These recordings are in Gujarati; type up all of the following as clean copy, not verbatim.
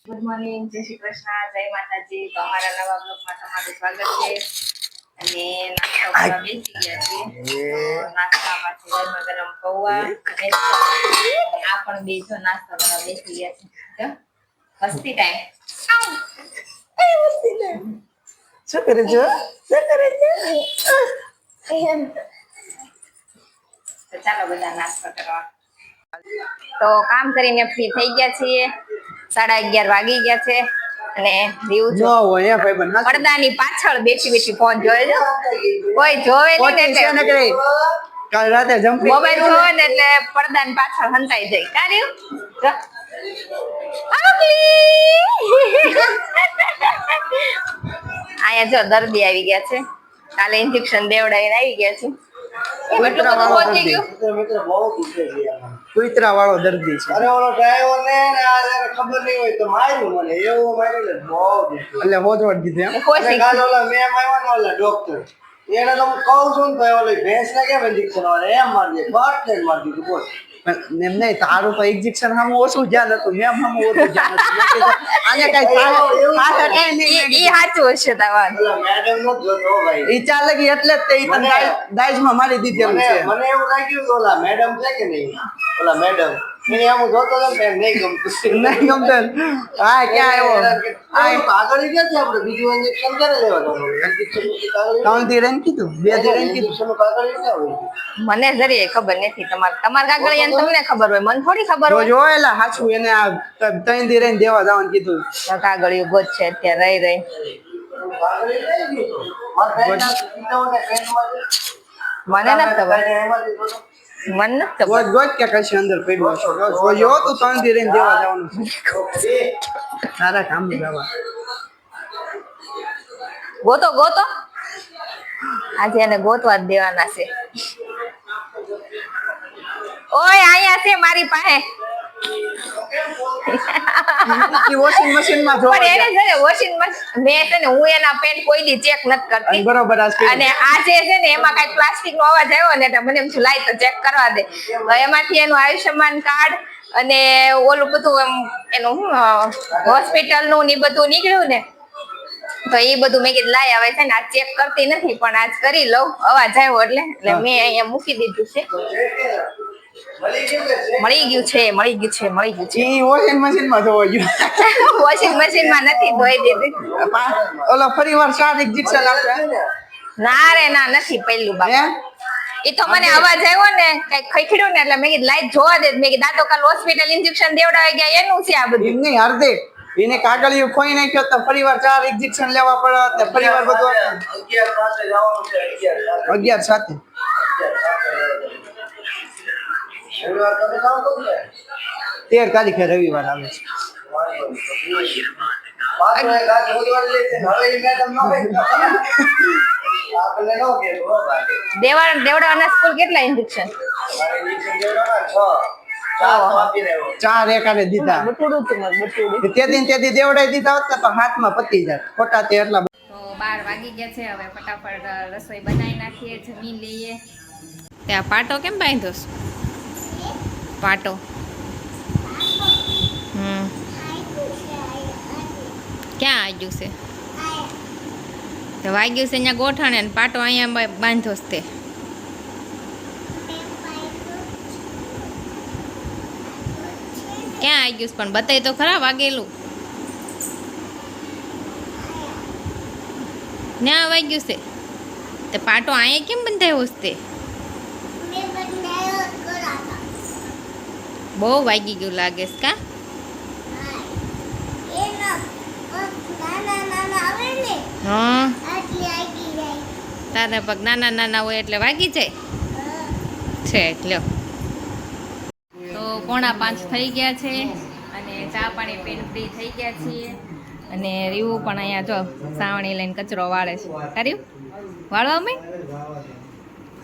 ગુડ મોર્નિંગ, જય શ્રી કૃષ્ણ, જય માતાજી. તો અમારા નવા બ્લોગમાં તમારું સ્વાગત છે. અને નાસ્તો કરવા બેસી ગયા છીએ. નાસ્તામાં છે ગરમા ગરમ પૌવા અને આ પણ બે જો નાસ્તો કરવા બેસી ગયા છે. મસ્તી ટાઈમ. શું કરે છો? શું કરે છે? તો ચાલો બધા નાસ્તો કરવા. તો કામ કરીને ફ્રી થઈ ગયા છીએ. 11:30 વાગી ગયા છે અને રીવું જો પડદાની પાછળ બેઠી ફોન જોવે છે. કોઈ જોવે નહીં એટલે કાલ રાતે જમ્પિંગ મોબાઈલ જોવે ને એટલે પડદાની પાછળ હંતાઈ જાય. કાર્યું અહીંયા જો દર્દી આવી ગયા છે. કાલે ઇન્જેક્શન દેવડાવીને આવી ગયા છે. કુતરા વાળો દર્દી છે. અરે ઓલો ડ્રાઈવર ને ખબર નહીં હોય તો માર્યું મને એવું માર્યું ને બહુ એટલે હોજવડ દીધું એમ. કાલ ઓલા મેમ આવ્યા ને ઓલા ડોક્ટર એને તો હું કહું છું ને તો ઓલી ભેંસ ને કેમ ઇન્જેક્શન આવે એમ મારી દે બટ ને મારી દીધું બોલ એમ નહીં તારું તો ઇન્જેક્શન સામે ઓછું ધ્યાન હતું મેમ સામે ઓછું ધ્યાન હતું આને કઈ ઈ સાચું હશે તમારું મેડમ નો જોતો ભાઈ ઈ ચાલે કે એટલે જ તે ઈ તને દાઈજમાં મારી દીધેલું છે મને એવું લાગ્યું કે ઓલા મેડમ છે કે નહીં ઓલા મેડમ એને આમ જોતો તો એમ નહીં ગમતું નહીં ગમતું હા ક્યાં આવ્યો આ આગળ ગયા છે આપણે બીજું ઇન્જેક્શન ક્યારે લેવાનું ઇન્જેક્શન ત્રણ થી રન કીધું બે થી રન કીધું કાગળ ક્યાં હોય મને જરી ખબર નથી તમાર કાગળિયાને તમને ખબર હોય મને થોડી ખબર હોય જોયેલા હાચું એને આ ત્રણ થી રન દેવા જવાનું કીધું કાગળિયું ગોત છે અત્યારે રહી મને નથી ખબર મન નથી ખબર ગોત કે કશી અંદર પડ્યો છે જોયો તું ત્રણ થી રન દેવા જવાનું સારા કામ જવા ગોતો આજે એને ગોતવા જ દેવાના છે ઓય આયા છે મારી પાસે વોશિંગ મશીન માં પણ એને છે ને વોશિંગ મશીન મેં છે ને હું એના પેન્ટ કોઈ દી ચેક નથી કરતી બરોબર અને આજે છે ને એમાં કઈ પ્લાસ્ટિક નો અવાજ આવ્યો ને એટલે મને એમ થયું લાઈ તો ચેક કરવા દે તો એમાંથી એનું આયુષ્યમાન કાર્ડ અને ઓલું બધું એમ એનું હોસ્પિટલ નું ને બધું નીકળ્યું ને તો એ બધું મેં કીધું લાય આવે છે ને આ ચેક કરતી નથી પણ આજ કરી લઉં અવાજ આવ્યો એટલે મેં અહીંયા મૂકી દીધું છે મળી ગયું છે ઈ વોશિંગ મશીન માં ધોવા ગયું વોશિંગ મશીન માં નથી ધોઈ દીધી ઓલો ફરીવાર 4 ઇન્જેક્શન આપે ના રે ના નથી પેલું બાબા એ તો મને અવાજ આવ્યો ને કઈ ખખડ્યું ને એટલે મેં કીધું લાઈટ જોવા દે મેં કીધું આ તો કાલ હોસ્પિટલ ઇન્જેક્શન દેવડાવી ગયા એનું છે આ બધું નહીં હરદે એને કાગળિયું ખોઈ નાખ્યો તો ફરીવાર 4 ઇન્જેક્શન લેવા પડે ફરીવાર બધું 11 પાસે જવાનું છે 11 સાથે રવિવાર તમે જાવ તો 13 તારીખે રવિવાર આવે છે દેવડાવાના સ્કૂલ કેટલા ઇન્જેક્શન 4 એકાને દીધા તેથી દેવડાઈ દીધા હોત તો હાથમાં પતી જાય ખોટા તે એટલા તો 12 વાગી ગયા છે હવે ફટાફટ રસોઈ બનાવી નાખીએ જમી લઈએ ત્યાં પાટો કેમ બાંધ્યો પાટો ક્યાં આવ્યું છે તો વાગ્યું છે અહીંયા ગોઠણે ને પાટો અહીંયા બાંધ્યો છે ક્યાં આવી ગયું પણ બતાય તો ખરા વાગેલું ના વાગ્યું છે તે પાટો અહીંયા કેમ બંધાયો છે બહુ વાગી ગયું લાગે છે કા હા તારા પગ નાના હોય એટલે વાગી જાય છે એટલે તો 4:45 થઈ ગયા છે અને ચા પાણી પીને ફ્રી થઈ ગયા છીએ અને રીવું પણ અહીંયા જો સાવણી લઈને કચરો વાળે છે કર્યું વાળવા મેં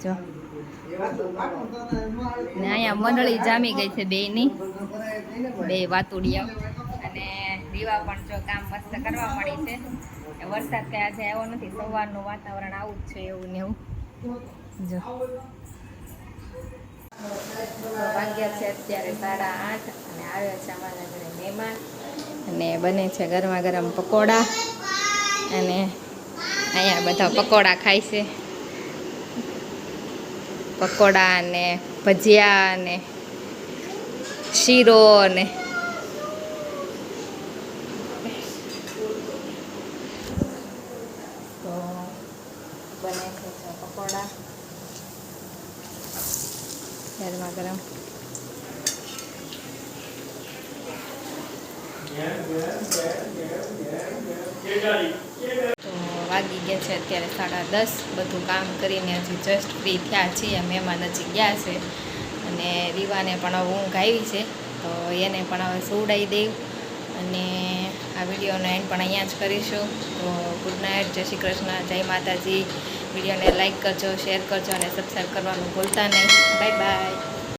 જો ને અહીંયા મંડળી જામી ગઈ છે બેયની બે વાતુડિયા અને રીવા પણ જો કામ મસ્ત કરવા મળી છે વરસાદ કઈ આજે આવ્યો નથી સવારનું વાતાવરણ આવું જ છે એવું ને એવું જો વાગ્યા છે અત્યારે 8:30 અને આવ્યા છે અમારા ઘરે મહેમાન અને બને છે ગરમા ગરમ પકોડા અને અહીંયા બધા પકોડા ખાય છે. પકોડા અને ભજીયા અને શીરો અને તો બને છે પકોડા ગરમા ગરમ. તો વાગી ગયા છે અત્યારે 10:30. બધું કામ કરીને હજી જસ્ટ ફ્રી થયા છીએ. મહેમાન હજી ગયા છે અને રીવાને પણ હવે ઊંઘ આવી છે તો એને પણ હવે સુવડાવી દઈ અને આ વિડીયોનો એન્ડ પણ અહીંયા જ કરીશું. તો ગુડ નાઇટ, જય શ્રી કૃષ્ણ, જય માતાજી. વિડીયોને લાઈક કરજો, શેર કરજો અને સબસ્ક્રાઈબ કરવાનું ભૂલતા નહીં. Bye bye.